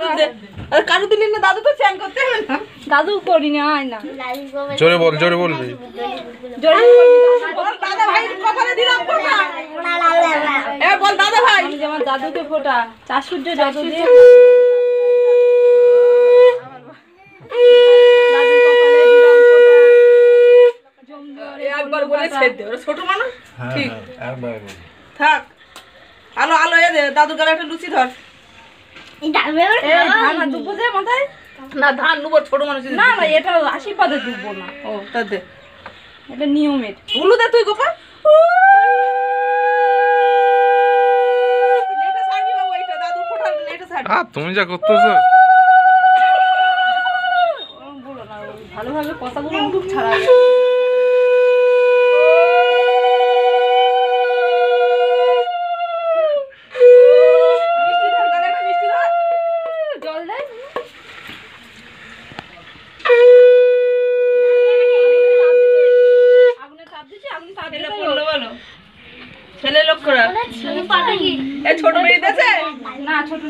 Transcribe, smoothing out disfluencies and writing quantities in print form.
দাদু দে। আর কারু দিলি না দাদু তো চ্যাং করতে হবে না। দাদু করি না হয় না। জোরে বল, জোরে বলবি। জোরে বলবি বল দাদা ভাই কপালে দিলাম ফোঁটা। এ বল দাদা ভাই। আমি যে আমার দাদুকে ফোঁটা চার সূর্য যত দিয়ে দাদুর কপালে দিলাম ফোঁটা। একবার বলে ছেড়ে দে, ওরা ছোট মানুষ। হ্যাঁ, ঠিক একবার থাক। আলো আলো এ দে, দাদুর গালে একটা লুচি ধর। এই ধান আর দুব্বো দে মাথায়। না ধান নুবো, ছোট মানুষ। না না এটা আশীর্বাদে দুব্বো না, ও তা দে। এটা নিয়মের। উলু দে তুই গোপা। নেটা ছাড়বি বাবু, এইটা দাদুর ফোঁটা নেটা ছাড়বি। তুমি যা করতেছো। বলো না, ভালোভাবে কথাগুলো মুখ ছাড়া মিষ্টি ধর, গালে একটা মিষ্টি ধর। জল দেয়। আগুনে তাপ দিচ্ছি, আগুনে তাপ ছেলে দিতে পড়লো বলো। ছেলে লক্ষ্য রাখ। এ ছোট মেয়ে দিয়েছে? না ছোট